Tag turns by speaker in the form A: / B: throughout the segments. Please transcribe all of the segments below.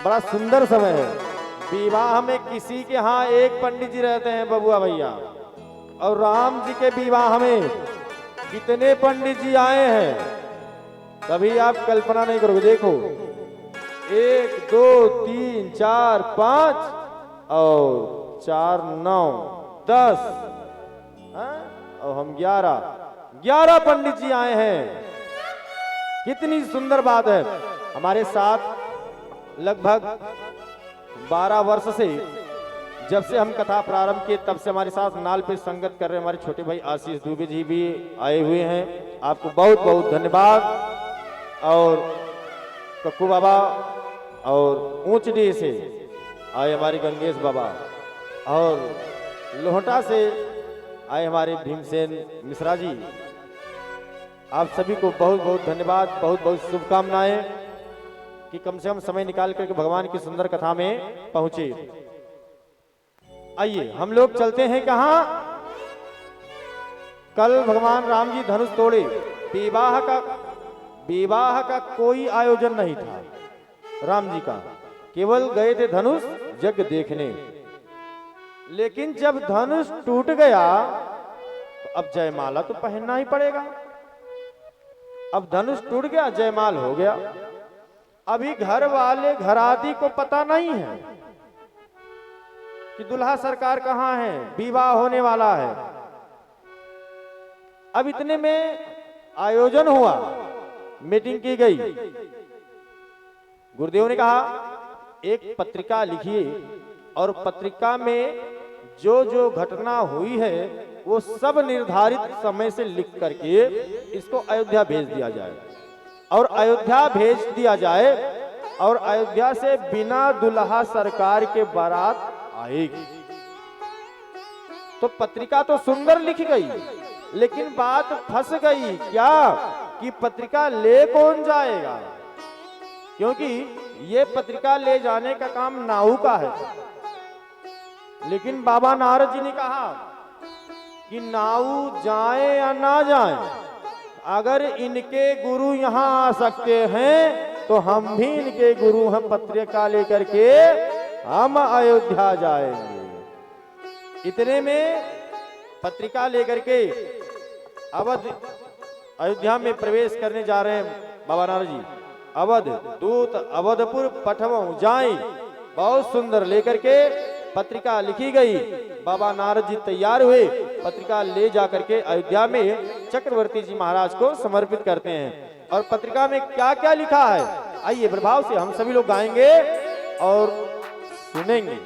A: बड़ा सुंदर समय है। विवाह में किसी के यहाँ एक पंडित जी रहते हैं बबुआ भैया, और राम जी के विवाह में कितने पंडित जी आए हैं कभी आप कल्पना नहीं करोगे। देखो 1 2 3 4 5 और 4 9 10 और हम 11 पंडित जी आए हैं। कितनी सुंदर बात है। हमारे साथ लगभग 12 वर्ष से जब से हम कथा प्रारंभ किए तब से हमारे साथ नाल पे संगत कर रहे हमारे छोटे भाई आशीष दुबे जी भी आए हुए हैं। आपको बहुत बहुत धन्यवाद। और कक्कू बाबा और ऊंचडी से आए हमारे गंगेश बाबा, और लोहटा से आए हमारे भीमसेन मिश्रा जी। आप सभी को बहुत बहुत धन्यवाद, बहुत बहुत शुभकामनाएं कि कम से कम समय निकाल करके भगवान की सुंदर कथा में पहुंचे। आइए हम लोग चलते हैं कहां। कल भगवान राम जी धनुष तोड़े। विवाह का कोई आयोजन नहीं था राम जी का, केवल गए थे धनुष यज्ञ देखने। लेकिन जब धनुष टूट गया तो अब जयमाला तो पहनना ही पड़ेगा। अब धनुष टूट गया, जयमाल हो गया। अभी घर वाले घराती को पता नहीं है कि दुल्हा सरकार कहां है, विवाह होने वाला है। अब इतने में आयोजन हुआ, मीटिंग की गई। गुरुदेव ने कहा एक पत्रिका लिखिए और पत्रिका में जो जो घटना हुई है वो सब निर्धारित समय से लिख करके इसको अयोध्या भेज दिया जाए। और अयोध्या भेज दिया जाए और अयोध्या से बिना दुल्हा सरकार के बारात आएगी। तो पत्रिका तो सुंदर लिखी गई, लेकिन बात फंस गई क्या कि पत्रिका ले कौन जाएगा, क्योंकि ये पत्रिका ले जाने का काम नाऊ का है। लेकिन बाबा नारद जी ने कहा कि नाऊ जाए या ना जाए, अगर इनके गुरु यहां आ सकते हैं तो हम भी इनके गुरु हैं। पत्रिका लेकर के हम अयोध्या जाएंगे। इतने में पत्रिका लेकर के अवध अयोध्या में प्रवेश करने जा रहे हैं बाबा नारद जी। अवध दूत अवधपुर पठवों जाए, बहुत सुंदर लेकर के पत्रिका लिखी गई। बाबा नारद जी तैयार हुए, पत्रिका ले जाकर के अयोध्या में चक्रवर्ती जी महाराज को समर्पित करते हैं। और पत्रिका में क्या क्या लिखा है आइए प्रभाव से हम सभी लोग गाएंगे और सुनेंगे।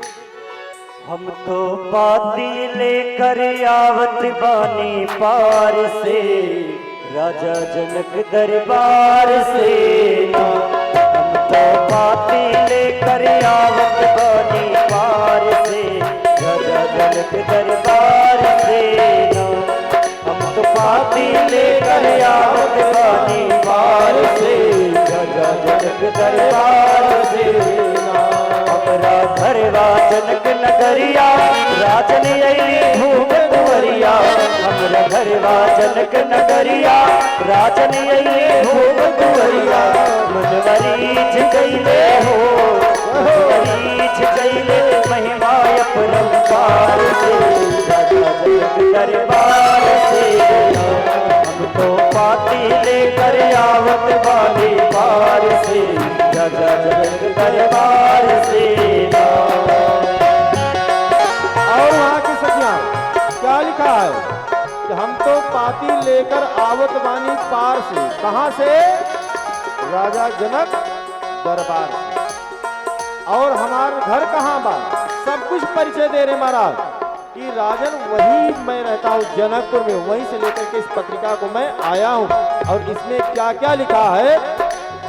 B: हम तो पाती लेकर आवत बानी पार से, राजा जनक दरबार से। हम तो पाती लेकर आवत बानी पार से, राजा जनक दरबार से। हम तो पाती लेकर आवत बानी पार से, राजा जनक दरबार से। हमरा घरवा जनक नगरिया, राजन अइली भूप कुंवरिया। हमरा घरवा जनक नगरिया, राजन अइली भूप कुंवरिया। मनवरीच कैले हो, मनवरीच कैले महिमा अपरंपार से, राजा जनक दरबार से। हम तो पाती लेकर आवत वाली पार से, राजा जनक दरबार से।
A: और वहां की सखियां क्या लिखा है कि हम तो पाती लेकर आवत बानी पार से। कहां से? राजा जनक दरबार से। और हमारा घर कहां बा, सब कुछ परिचय दे रहे महाराज कि राजन वही मैं रहता हूं जनकपुर में, वहीं से लेकर के इस पत्रिका को मैं आया हूं। और इसमें क्या क्या लिखा है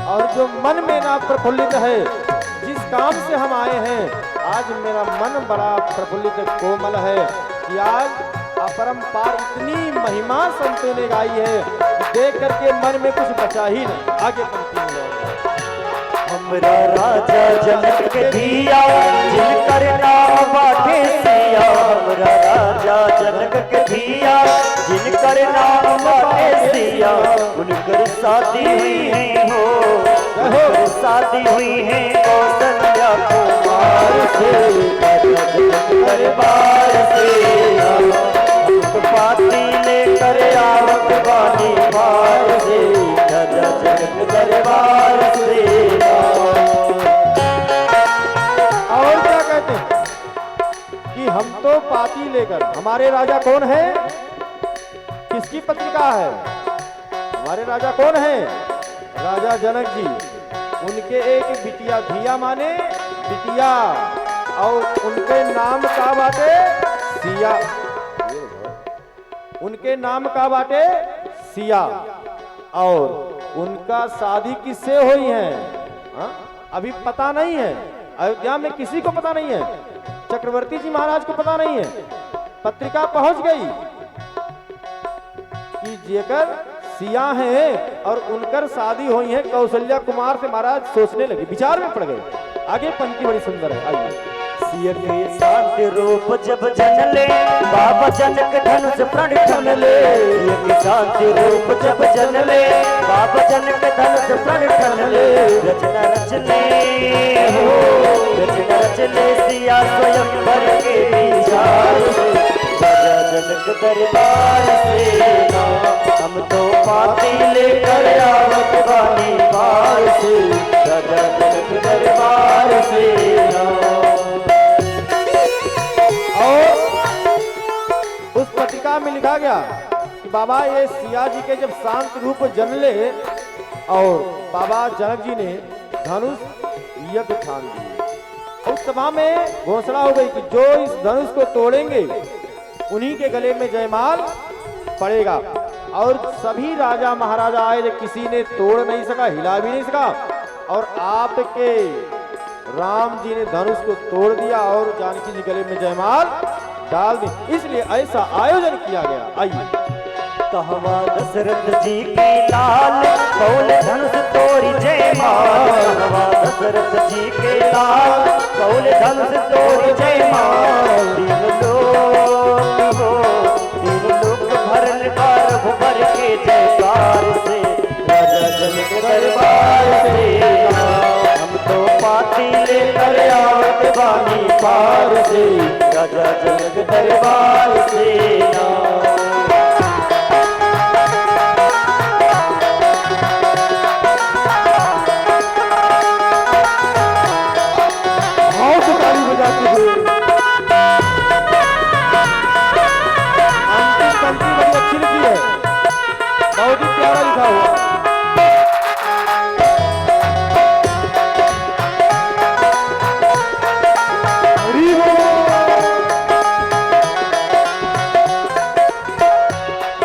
A: और जो मन में ना प्रफुल्लित है, जिस काम से हम आए हैं, आज मेरा मन बड़ा प्रफुल्लित कोमल है कि आज अपरंपार इतनी महिमा संतों ने गाई है कि देख करके मन में कुछ बचा ही नहीं। आगे पंक्ति में
B: हमरा राजा जनक के दिया, जिनकर नाम बाटे सिया। हमरा राजा जनक के दिया, जिनकर नाम बाटे सिया। उनकर शादी हुई है हो, जानकर शादी हुई है कौशल्या कुमार से, राजा जनक दरबार से पाती लेकर आवत बानी पार से, राजा जनक दरबार से।
A: और क्या कहते हैं कि हम तो पाती लेकर, हमारे राजा कौन है, किसकी पत्रिका है, हमारे राजा कौन है, राजा जनक जी। उनके एक बिटिया, धिया माने बिटिया, और उनके नाम का बाटे सिया, उनके नाम का बाटे सिया, और उनका शादी किससे हुई है अभी पता नहीं है, अयोध्या में किसी को पता नहीं है, चक्रवर्ती जी महाराज को पता नहीं है। पत्रिका पहुंच गई कि जेकर सिया हैं और उनकर शादी हुई है कौशल्या कुमार से। महाराज सोचने लगे, विचार में पड़ गए। आगे पंक्ति बड़ी सुंदर है, आइए।
B: सिया के शांत रूप जब जनले, बाबा जनक धनुष प्रण ठनले। सिया के शांत रूप जब जनले, बाबा जनक धनुष प्रण ठनले। रचना रचले हो, रचना रचले सिया स्वयं भर के विचार से, राजा जनक दरबार से हम तो पाती लेकर आवत बानी पार से, राजा जनक दरबार से।
A: और उस पत्रिका में लिखा गया कि बाबा ये सिया जी के जब शांत रूप जनले, और बाबा जनक जी ने धनुष यज्ञ ठान दिए। उस सभा में घोषणा हो गई कि जो इस धनुष को तोड़ेंगे उन्हीं के गले में जयमाल पड़ेगा। और सभी राजा महाराजा आए, किसी ने तोड़ नहीं सका, हिला भी नहीं सका, और आपके राम जी ने धनुष को तोड़ दिया और जानकी जी गले में जयमाल डाल दी। इसलिए ऐसा आयोजन किया गया। आइए।
B: कहवा दशरथ जी की लाल, कौल धनुष तोड़ी जयमाल। कहवा दशरथ जी के लाल, कौल धनुष तोड़ी जयमाल। तीन लोक भरल गर्भ भर के जयकार से, राजा जनक दरबार से हम तो पाती लेकर आवत बानी पार से, राजा जनक दरबार से।
A: अंतिम पंक्ति बड़ी अच्छी लिखी है, बहुत ही प्यारा लिखा हुआ।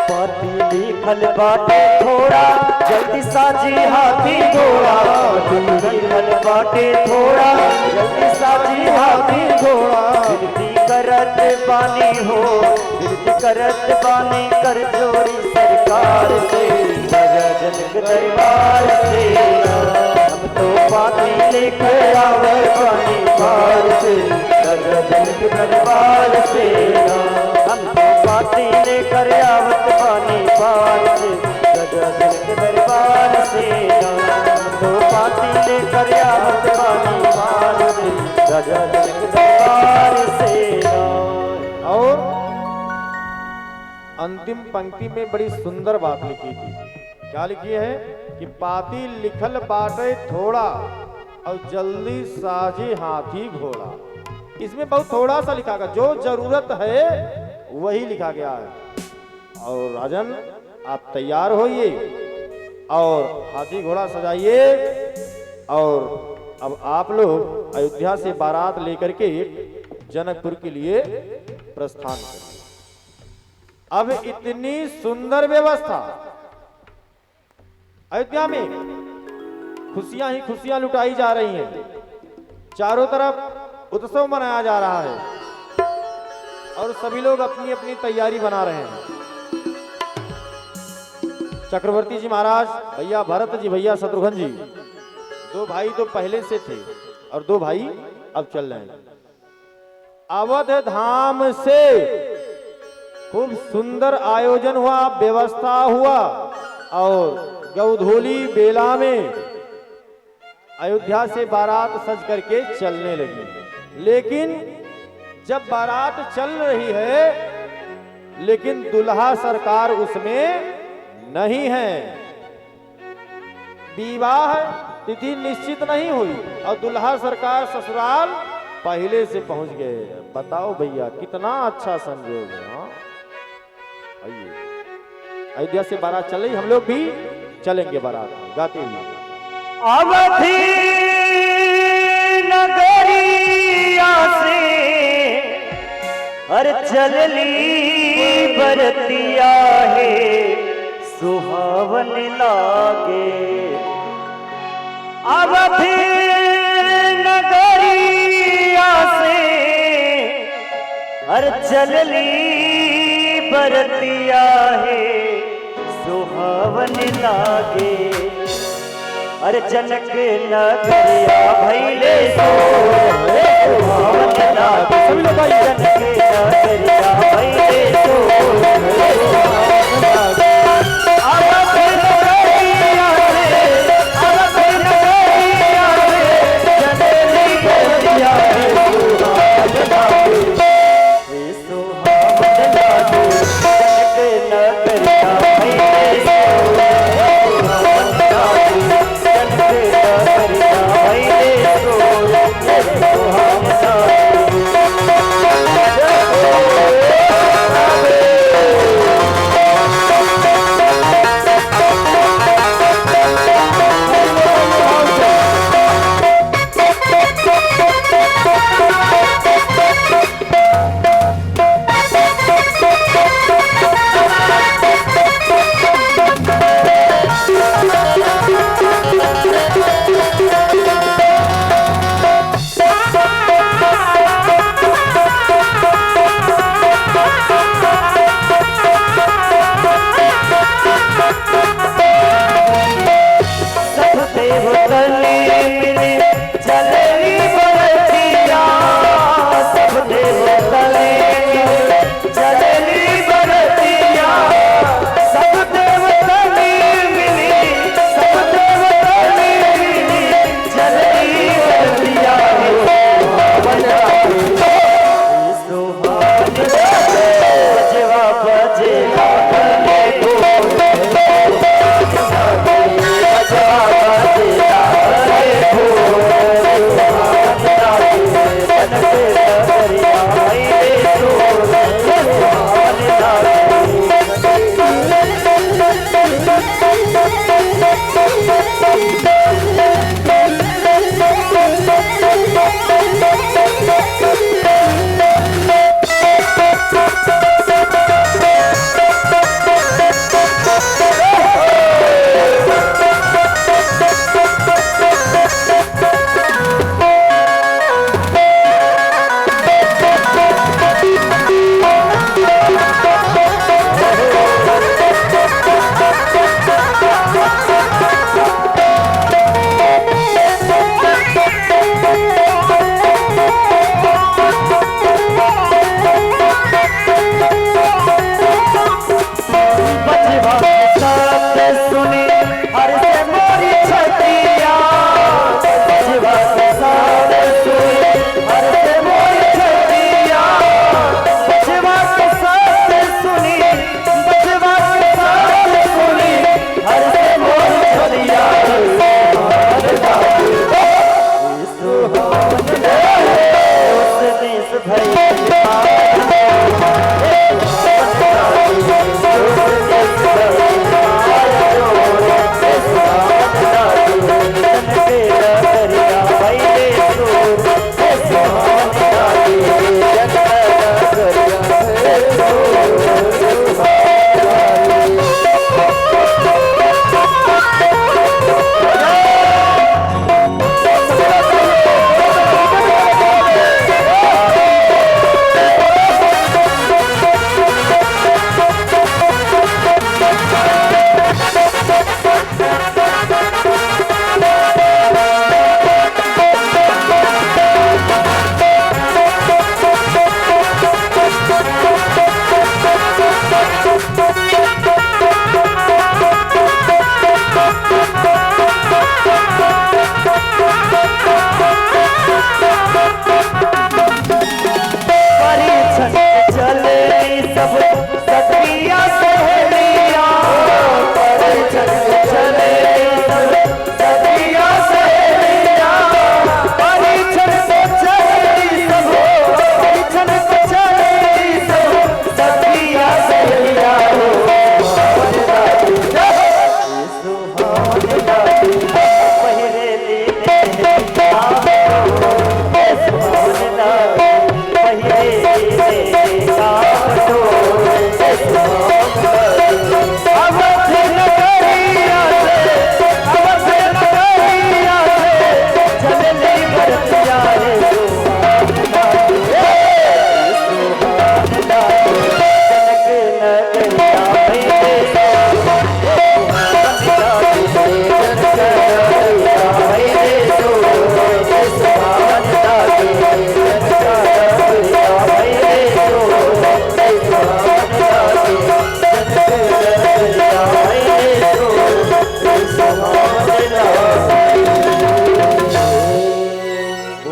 B: पाती लिखल बाटे थोड़ा, जल्दी साजी हाथी घोड़ा। पाती लिखल बाटे थोड़ा, जल्दी साजी हाथी घोड़ा। विनती करत बानी हो, विनती करत बानी कर जोड़ी सरकार से, राजा जनक दरबार से हम तो पाती लेकर आवत बानी पार से, राजा जनक दरबार से हम तो पाती लेकर आवत बानी पार से, राजा जनक दरबार से हम तो पाती लेकर आवत बानी पार से, राजा जनक दरबार से।
A: और अंतिम पंक्ति में बड़ी सुंदर बात लिखी थी। क्या लिखी है कि पाती लिखल बाटे थोड़ा, और जल्दी साजी हाथी घोड़ा। इसमें बहुत थोड़ा सा लिखा गया, जो जरूरत है वही लिखा गया है। और राजन आप तैयार होइए और हाथी घोड़ा सजाइए, और अब आप लोग अयोध्या से बारात लेकर के जनकपुर के लिए प्रस्थान करें। अब इतनी सुंदर व्यवस्था अयोध्या में, खुशियां ही खुशियां लुटाई जा रही हैं, चारों तरफ उत्सव मनाया जा रहा है और सभी लोग अपनी अपनी तैयारी बना रहे हैं। चक्रवर्ती जी महाराज, भैया भरत जी, भैया शत्रुघ्न जी, दो भाई तो पहले से थे और दो भाई अब चल रहे हैं। अवध धाम से खूब सुंदर आयोजन हुआ, व्यवस्था हुआ, और गौधोली बेला में अयोध्या से बारात सज करके चलने लगी। लेकिन जब बारात चल रही है लेकिन दुल्हा सरकार उसमें नहीं है। विवाह तिथि निश्चित नहीं हुई और दुल्हा सरकार ससुराल पहले से पहुंच गए। बताओ भैया कितना अच्छा संयोग है। हाँ आइए, अयोध्या से बारात चल रही, हम लोग भी चलेंगे बारात में गाते हुए।
B: अवधि नगरिया से हर चलली बरतिया है सुहावन लागे। अवधि नगरिया से हर चलली बरतिया है सुहावन लागे। हर जनक नगरिया भैले सुहावन लागे। जनक नगरिया भैले सुहावन लागे। अवधि नगरिया से, अवधि नगरिया से चलली बरतिया है सुहावन लागे। सुहावन लागे जनक नगरिया भैले सुहावन लागे।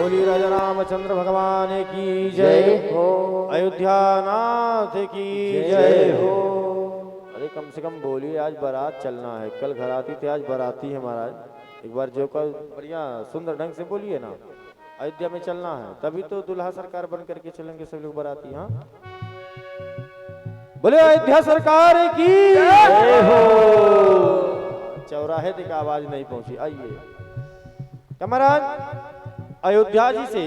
A: बोली राजा रामचंद्र भगवान की जय हो, अयोध्या नाथ की जय हो। अरे कम से कम बोलिए, आज बारात चलना है, कल घराती थे आज बाराती है महाराज। एक बार जो कल बढ़िया सुंदर ढंग से बोलिए ना, अयोध्या में चलना है, तभी तो दुल्हा सरकार बन करके चलेंगे सब लोग बाराती। हाँ बोले अयोध्या सरकार की जय हो। चौराहे तक आवाज नहीं पहुंची। आइए महाराज, अयोध्या जी से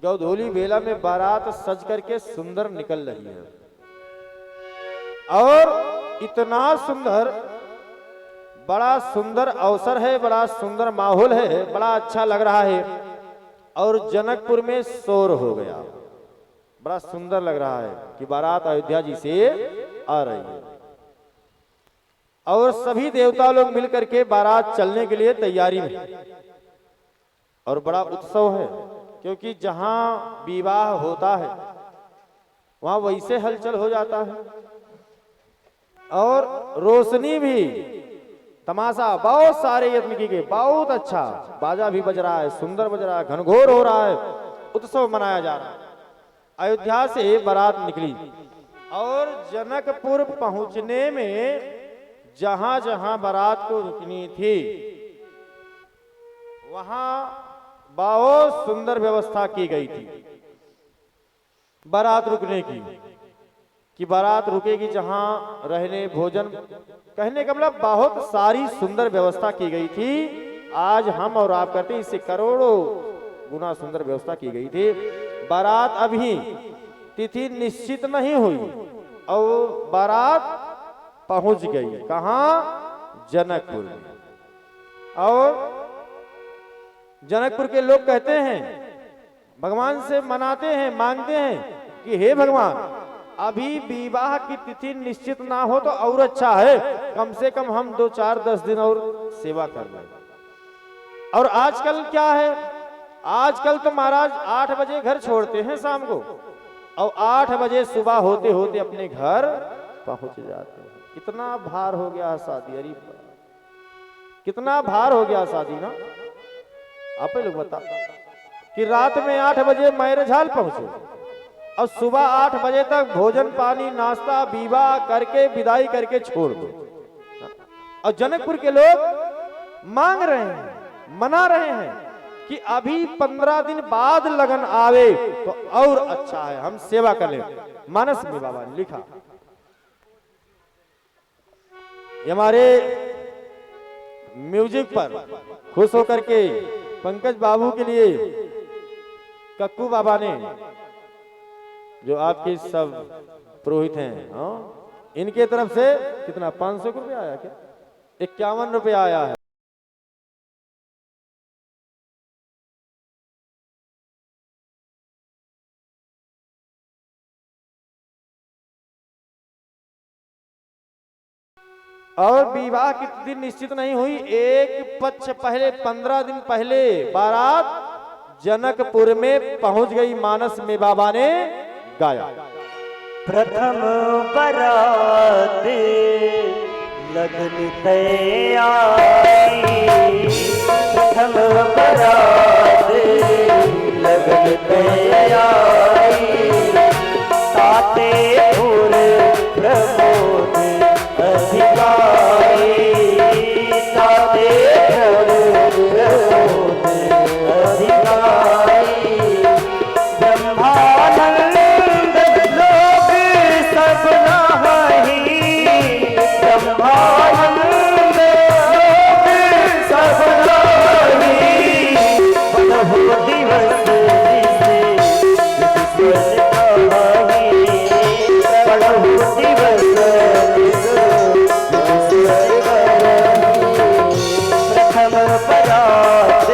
A: गौधोली बेला में बारात सज करके सुंदर निकल रही है, और इतना सुंदर, बड़ा सुंदर अवसर है, बड़ा सुंदर माहौल है, बड़ा अच्छा लग रहा है। और जनकपुर में शोर हो गया, बड़ा सुंदर लग रहा है कि बारात अयोध्या जी से आ रही है, और सभी देवता लोग मिलकर के बारात चलने के लिए तैयारी में। और बड़ा उत्सव है, क्योंकि जहां विवाह होता है वहां वैसे हलचल हो जाता है, और रोशनी भी, तमाशा बहुत सारे यत्न किए गए, बहुत अच्छा बाजा भी बज रहा है, सुंदर बज रहा है, घनघोर हो रहा है, उत्सव मनाया जा रहा है। अयोध्या से बारात निकली और जनकपुर पहुंचने में जहां जहां बारात को रुकनी थी वहां बहुत सुंदर व्यवस्था की गई थी बारात रुकने की, कि बारात रुकेगी जहां रहने भोजन, कहने का मतलब बहुत सारी सुंदर व्यवस्था की गई थी। आज हम और आप करते इससे करोड़ों गुना सुंदर व्यवस्था की गई थी। बारात अभी तिथि निश्चित नहीं हुई और बारात पहुंच गई कहां? जनकपुर में। और जनकपुर के लोग कहते हैं, भगवान से मनाते हैं, मांगते हैं कि हे भगवान, अभी विवाह की तिथि निश्चित ना हो तो और अच्छा है, कम से कम हम 2-4-10 दिन और सेवा कर लें। और आजकल क्या है, आजकल तो महाराज 8 बजे घर छोड़ते हैं शाम को, और 8 बजे सुबह होते होते अपने घर पहुंच जाते हैं। कितना भार हो गया शादी, अरे कितना भार हो गया शादी ना। आप लोग बता कि रात में 8 बजे मैरिज हॉल पहुंचे और सुबह 8 बजे तक भोजन पानी नाश्ता विवाह करके विदाई करके छोड़ दो। और जनकपुर के लोग मांग रहे हैं, मना रहे हैं कि अभी 15 दिन बाद लगन आवे तो और अच्छा है, हम सेवा कर ले। मानस में बाबा ने लिखा, ये हमारे म्यूजिक पर खुश होकर के पंकज बाबू के लिए कक्कू बाबा ने, जो आपके सब पुरोहित हैं, इनके तरफ से कितना 500 रुपया आया, क्या 51 रुपया आया है। और विवाह की दिन निश्चित नहीं हुई, एक पक्ष पहले 15 दिन पहले बारात जनकपुर में पहुंच गई। मानस में बाबा ने गाया,
B: प्रथम बारात लगन तैयारी, प्रथम बारात लगन तैयारी, ताते फूल प्रमोद अधिकारी, ताते फूल प्रमोद अधिकारी, ब्रह्मानंद लोग सब नहाही, ब्रह्मानंद लोग सब नहाही, बनहु दिवस जिसे विश्वस कहाही, बनहु दिवस प्रथम बारात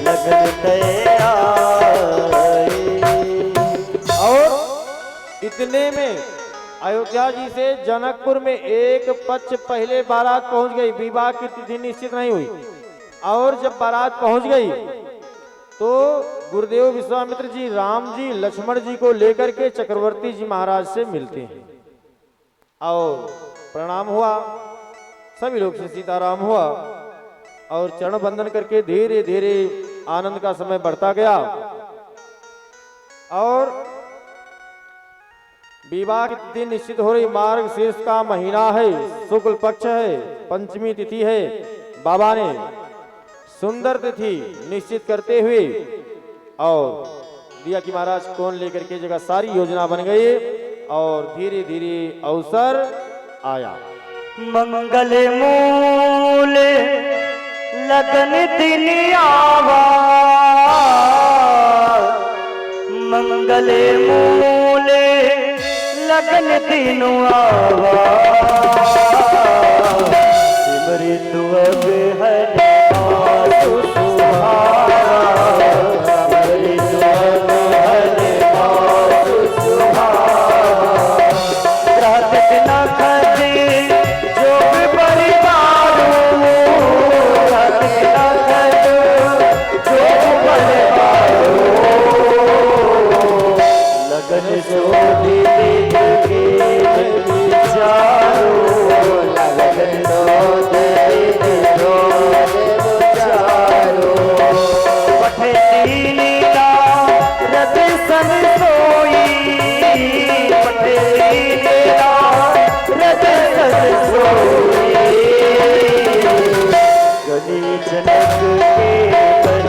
B: लगन तैयारी।
A: और इतने में अयोध्या जी से जनकपुर में एक पक्ष पहले बारात पहुंच गई, विवाह की तिथि निश्चित नहीं हुई। और जब बारात पहुंच गई तो गुरुदेव विश्वामित्र जी राम जी लक्ष्मण जी को लेकर के चक्रवर्ती जी महाराज से मिलते हैं और प्रणाम हुआ, सभी लोग से सीताराम हुआ और चरण बंदन करके धीरे धीरे आनंद का समय बढ़ता गया और विवाह के दिन निश्चित हो रही। मार्ग शीर्ष का महीना है, शुक्ल पक्ष है, पंचमी तिथि है। बाबा ने सुंदर तिथि निश्चित करते हुए और दिया कि महाराज कौन लेकर के जगह सारी योजना बन गई और धीरे धीरे अवसर आया।
B: मंगल मूल लगन दिन आवा, मंगल मूल लगन दिन आवा, सिमरित अब हरि मासु सुहावा, सिमरित अब हरि मासु सुहावा, रात दिन खजे जोग परिवारो, रात दिन खजे जोग परिवारो, लगन सोधी विचारो, लगन सोधी विचारो, पठे लीला रत सन सोई, पठे लीला रत सन सोई, गली जनक के बन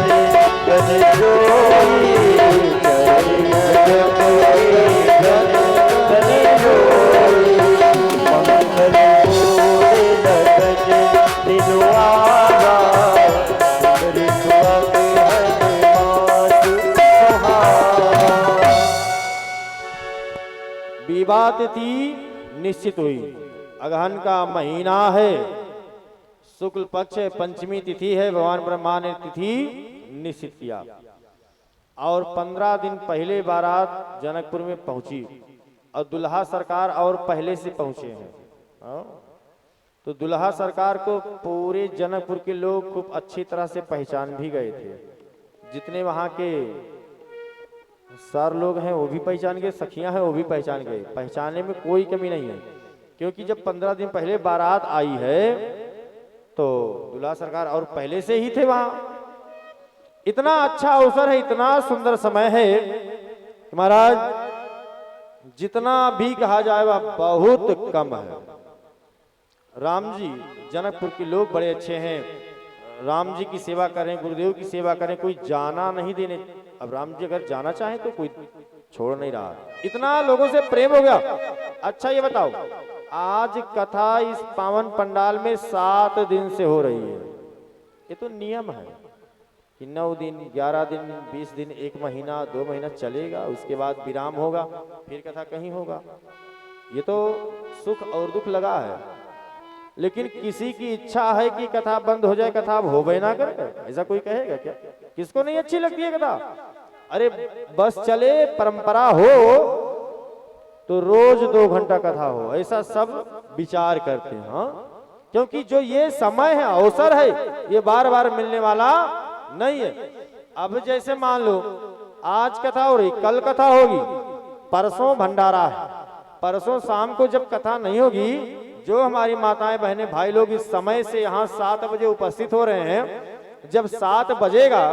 B: बन जोई, गली जनक के बन बन जोई, मंगल मूल लगन दिन आवा, सिमरित अब हरि मासु सुहावा।
A: विवाह तिथि निश्चित हुई। अगहन का महीना है, शुक्ल पक्ष है, पंचमी तिथि है। भगवान ब्रह्मा ने तिथि निश्चित किया और 15 दिन पहले बारात जनकपुर में पहुंची और दुल्हा सरकार और पहले से पहुंचे हैं। हाँ? तो दुल्हा सरकार को पूरे जनकपुर के लोग खूब अच्छी तरह से पहचान भी गए थे। जितने वहां के सर लोग हैं वो भी पहचान गए, सखियां हैं वो भी पहचान गए। पहचानने में कोई कमी नहीं है, क्योंकि जब 15 दिन पहले बारात आई है तो दुल्हा सरकार और पहले से ही थे वहां। इतना अच्छा अवसर है, इतना सुंदर समय है कि महाराज जितना भी कहा जाए वह बहुत कम है। राम जी जनकपुर के लोग बड़े अच्छे हैं, राम जी की सेवा करें, गुरुदेव की सेवा करें, कोई जाना नहीं देने। अब राम जी अगर जाना चाहे तो कोई छोड़ नहीं रहा, इतना लोगों से प्रेम हो गया। अच्छा ये बताओ, आज कथा इस पावन पंडाल में 7 दिन से हो रही है। ये तो नियम है कि 9 दिन, 11 दिन, 20 दिन, 1 महीना, 2 महीना चलेगा, उसके बाद विराम होगा, फिर कथा कहीं होगा। ये तो सुख और दुख लगा है, लेकिन किसी की इच्छा है कि कथा बंद हो जाए, कथा अब होवे ना करे, ऐसा कोई कहेगा क्या? किसको नहीं अच्छी लगती है कथा? अरे बस चले, परंपरा हो तो रोज 2 घंटा कथा हो, ऐसा सब विचार करते हैं। हाँ? क्योंकि जो ये समय है, अवसर है, ये बार बार मिलने वाला नहीं है। अब जैसे मान लो आज कथा हो रही, कल कथा होगी, परसों भंडारा है, परसों शाम को जब कथा नहीं होगी, जो हमारी माताएं बहनें भाई लोग इस समय से यहाँ 7 बजे उपस्थित हो रहे हैं, जब 7 बजेगा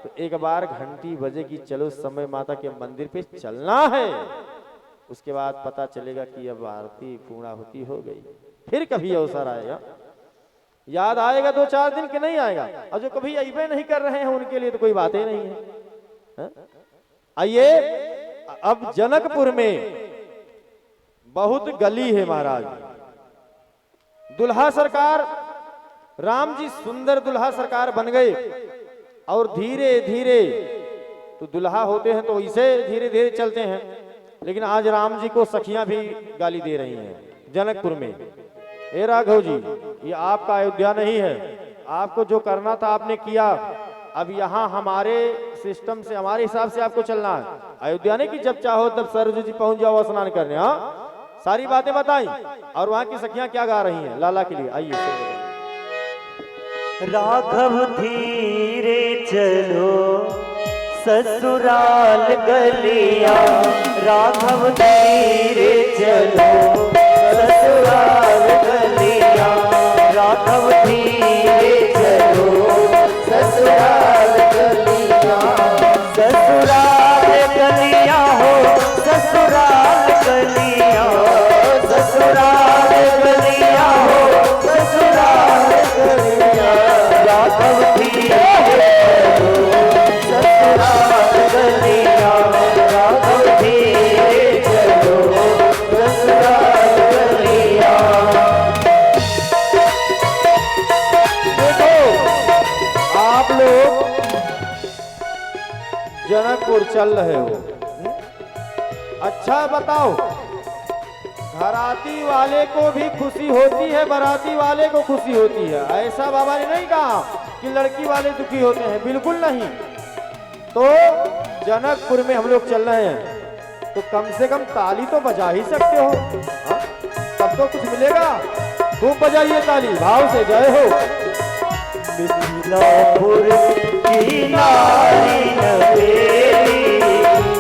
A: तो एक बार घंटी बजेगी, चलो समय माता के मंदिर पे चलना है। उसके बाद पता चलेगा कि अब आरती पूर्णाहुति हो गई। फिर कभी अवसर आएगा, याद आएगा 2-4 दिन के नहीं आएगा, और जो कभी अइबे नहीं कर रहे हैं उनके लिए तो कोई बात ही नहीं है। आइए, अब जनकपुर में बहुत गली है महाराज। दुल्हा सरकार, राम जी सुंदर दुल्हा सरकार बन गए और धीरे धीरे, तो दुल्हा होते हैं तो इसे धीरे धीरे चलते हैं, लेकिन आज राम जी को सखियां भी गाली दे रही हैं जनकपुर में। ए राघव जी, ये आपका अयोध्या नहीं है, आपको जो करना था आपने किया, अब यहाँ हमारे सिस्टम से, हमारे हिसाब से आपको चलना है। अयोध्या नहीं कि जब चाहो तब सरजू जी पहुंच जाओ स्नान करने। हाँ, सारी बातें बताई और वहां की सखियां क्या गा रही हैं लाला के लिए, आइए।
B: राघव धीरे चलो ससुराल गलिया, राघव धीरे चलो ससुराल गलिया, राघव धीरे चलो ससुराल गलिया।
A: जनकपुर चल रहे हो। अच्छा बताओ, घराती वाले को भी खुशी होती है, बाराती वाले को खुशी होती है। ऐसा बाबा ने नहीं कहा कि लड़की वाले दुखी होते हैं, बिल्कुल नहीं। तो जनकपुर में हम लोग चल रहे हैं, तो कम से कम ताली तो बजा ही सकते हो, हाँ? तब तो कुछ मिलेगा। खूब बजाइए ताली, भाव से जय हो।
B: मिथिलापुर की नारी नवेली,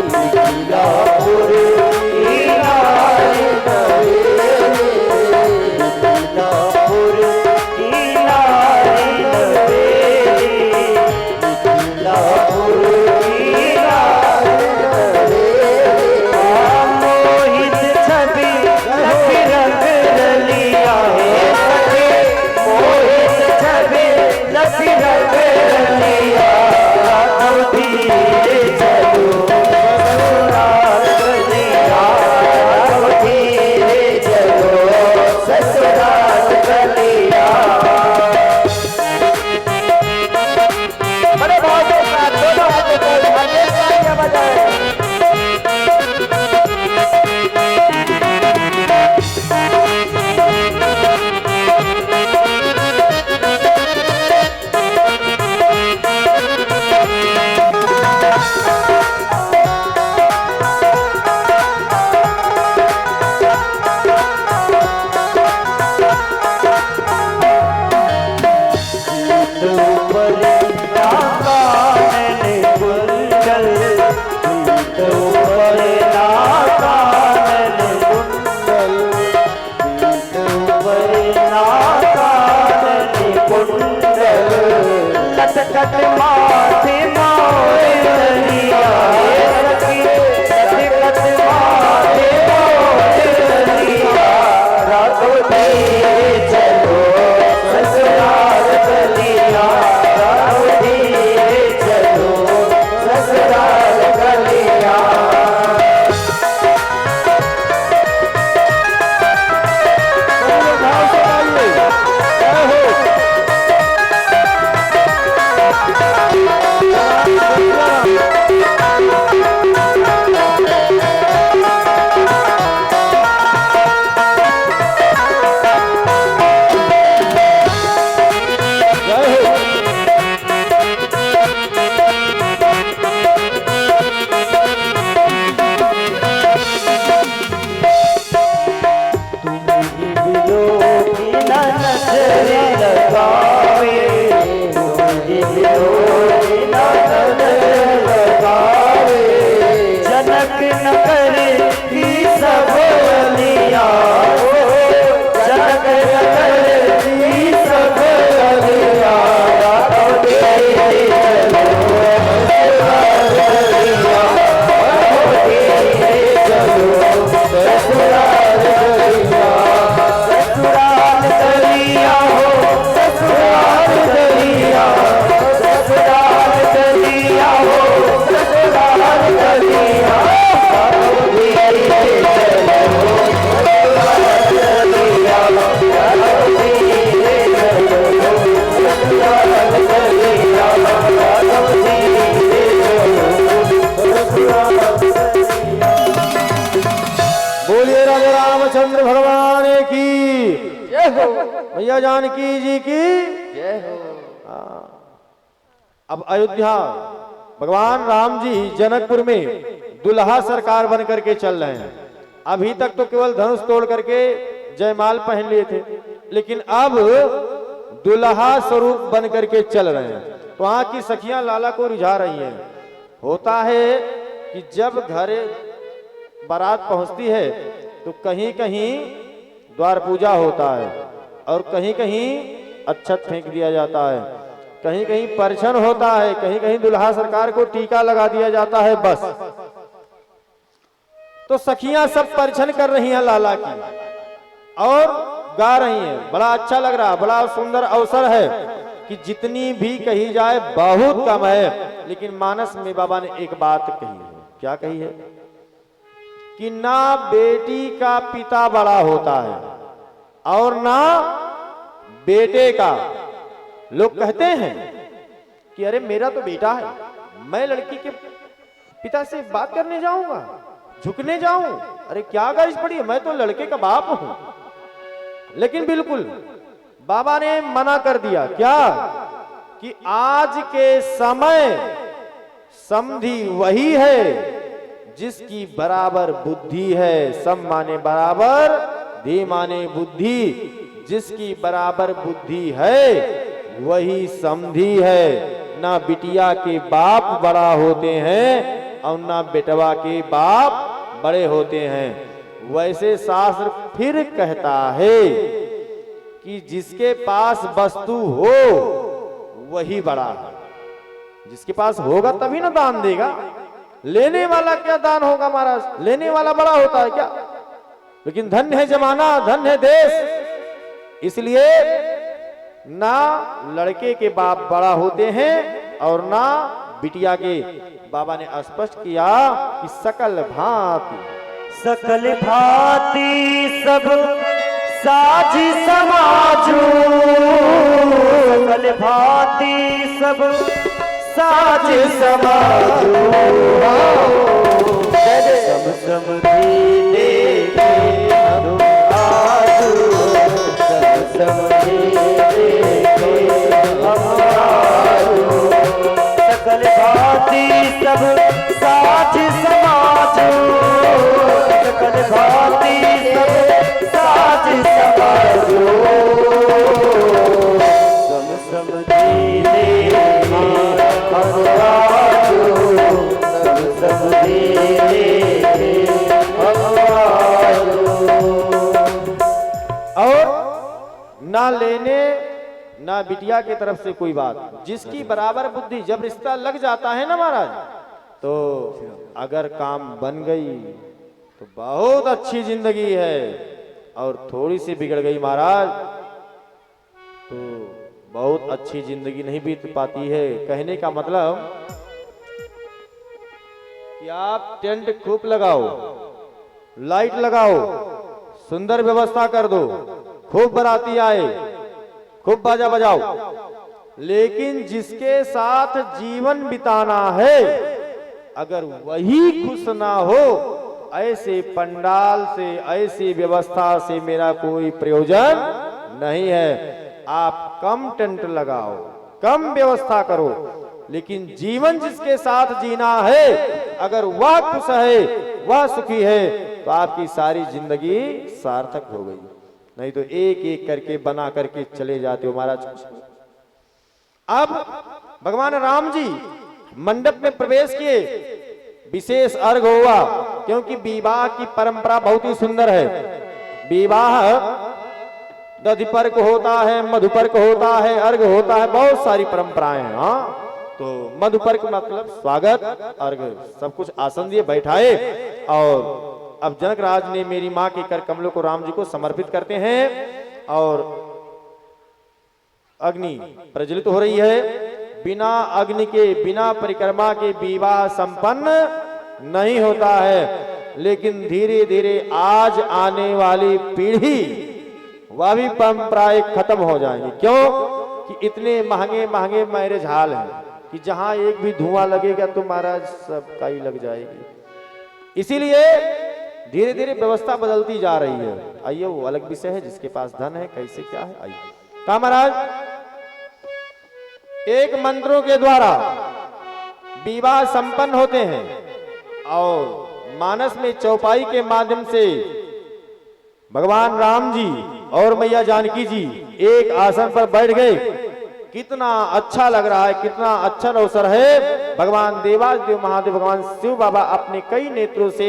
B: मिथिलापुर की नारी नवेली, मिथिलापुर की नारी नवेली, मिथिलापुर की नारी नवेली। मोहित छवि लखी रंग रलिया है सखी, मोहित छवि लखी रंग रलिया। राघव धीरे चलो ससुराल गलिया, राघव धीरे चलो ससुराल गलिया। बड़े भाव के साथ दोनों हाथों को उठाइए, तालियां बजाएं। कट माथे मोरे रलिया सखी, कट माथे मोरे रलिया। राघव धीरे चलो ससुराल गलिया, राघव धीरे चलो ससुराल गलिया।
A: भाव से गाइए, जय हो।
B: जनक न करे की सब अलिया, जनक न करे की सब अलिया। राघव धीरे चलो ससुराल गलिया, राघव धीरे चलो ससुराल गलिया। ससुराल गलिया हो, ससुराल गलिया, ससुराल गलिया हो, ससुराल गलिया। राघव धीरे चलो ससुराल गलिया, राघव धीरे चलो ससुराल गलिया, राघव धीरे चलो ससुराल गलिया।
A: बोलिए राजा रामचंद्र भगवान की जय हो, मैया जानकी जी की जय हो। अब अयोध्या भगवान राम जी जनकपुर में दुल्हा सरकार बन करके चल रहे हैं। अभी तक तो केवल धनुष तोड़ करके जयमाल पहन लिए थे, लेकिन अब दुल्हा स्वरूप बन करके चल रहे हैं। वहां की सखियां लाला को रिझा रही हैं। होता है कि जब घर बारात पहुंचती है तो कहीं कहीं द्वार पूजा होता है, और कहीं कहीं अक्षत फेंक दिया जाता है, कहीं कहीं परछन होता है, कहीं कहीं दुल्हा सरकार को टीका लगा दिया जाता है। बस तो सखियां सब परछन कर रही हैं लाला की और गा रही हैं। बड़ा अच्छा लग रहा, बड़ा सुंदर अवसर है कि जितनी भी कही जाए बहुत कम है। लेकिन मानस में बाबा ने एक बात कही है। क्या कही है? कि ना बेटी का पिता बड़ा होता है और ना बेटे का। लोग कहते हैं कि अरे मेरा तो बेटा है, मैं लड़की के पिता से बात करने जाऊंगा, झुकने जाऊं? अरे क्या गाइस पड़ी है, मैं तो लड़के का बाप हूं। लेकिन बिल्कुल बाबा ने मना कर दिया। क्या? कि आज के समय समधी वही है जिसकी बराबर बुद्धि है। सम माने बराबर, धी माने बुद्धि। जिसकी बराबर बुद्धि है वही समधी है। ना बिटिया के बाप बड़ा होते हैं और ना बेटवा के बाप बड़े होते हैं। वैसे शास्त्र फिर कहता है कि जिसके पास वस्तु हो वही बड़ा है। जिसके पास होगा तभी ना दान देगा। लेने वाला क्या दान होगा महाराज? लेने वाला बड़ा होता है क्या? लेकिन धन्य है जमाना, धन्य है देश। इसलिए ना लड़के के बाप बड़ा होते हैं और ना बिटिया के। बाबा ने स्पष्ट किया कि सकल भांति सब साज समाजू, सकल भांति सब साज समाजू। सम समधी देखे हम आजू, सम समधी देखे हम आजू। सकल भांति सब साज समाजू, सकल भांति सब साज समाजू। सम समधी देखे हम आजू, सम समधी देखे हम आजू। और ना लेने ना बिटिया की तरफ से कोई बात। जिसकी बराबर बुद्धि, जब रिश्ता लग जाता है ना महाराज, तो अगर काम बन गई तो बहुत अच्छी जिंदगी है, और थोड़ी सी बिगड़ गई महाराज तो बहुत अच्छी जिंदगी नहीं बीत पाती है। कहने का मतलब कि आप टेंट खूब लगाओ, लाइट लगाओ, सुंदर व्यवस्था कर दो, खूब बाराती आए, खूब बाजा बजाओ, लेकिन जिसके साथ जीवन बिताना है अगर वही खुश ना हो, ऐसे पंडाल से, ऐसी व्यवस्था से मेरा कोई प्रयोजन नहीं है। आप कम टेंट लगाओ, कम व्यवस्था करो, लेकिन जीवन जिसके साथ जीना है अगर वह खुश है, वह सुखी है, तो आपकी सारी जिंदगी सार्थक हो गई। नहीं तो एक एक करके बना करके चले जाते हो महाराज। अब भगवान राम जी मंडप में प्रवेश किए, विशेष अर्घ हुआ, क्योंकि विवाह की परंपरा बहुत ही सुंदर है। विवाह दधिपर्क होता है, मधुपर्क होता है, अर्घ होता है, बहुत सारी परंपराएं हैं। हाँ, तो मधुपर्क मतलब स्वागत, अर्घ, सब कुछ आसन दिए बैठाए। और अब जनक राज ने मेरी माँ के कर कमलों को राम जी को समर्पित करते हैं और अग्नि प्रज्वलित हो रही है। बिना अग्नि के, बिना परिक्रमा के विवाह संपन्न नहीं होता है। लेकिन धीरे धीरे आज आने वाली पीढ़ी वह भी परंपराएं खत्म हो जाएंगी। क्यों? कि इतने महंगे महंगे मैरिज हॉल हैं कि जहां एक भी धुआं लगेगा तो महाराज सबका ही लग जाएगी। इसीलिए धीरे धीरे व्यवस्था बदलती जा रही है। आइए, वो अलग विषय है, जिसके पास धन है, कैसे क्या है। आइए, कहा महाराज, एक मंत्रों के द्वारा विवाह संपन्न होते हैं और मानस में चौपाई के माध्यम से भगवान राम जी और मैया जानकी जी एक आसन पर बैठ गए। कितना अच्छा लग रहा है, कितना अच्छा अवसर है। भगवान देवादेव महादेव भगवान शिव बाबा अपने कई नेत्रों से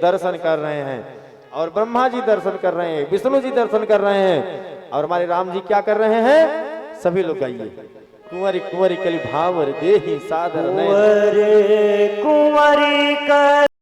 A: दर्शन कर रहे हैं, और ब्रह्मा जी दर्शन कर रहे हैं, विष्णु जी दर्शन कर रहे हैं, और हमारे राम जी क्या कर रहे हैं? सभी लोग गाइए। कुंवरी कुंवरी कली भावर देहि सादर,
B: कुंवरी कर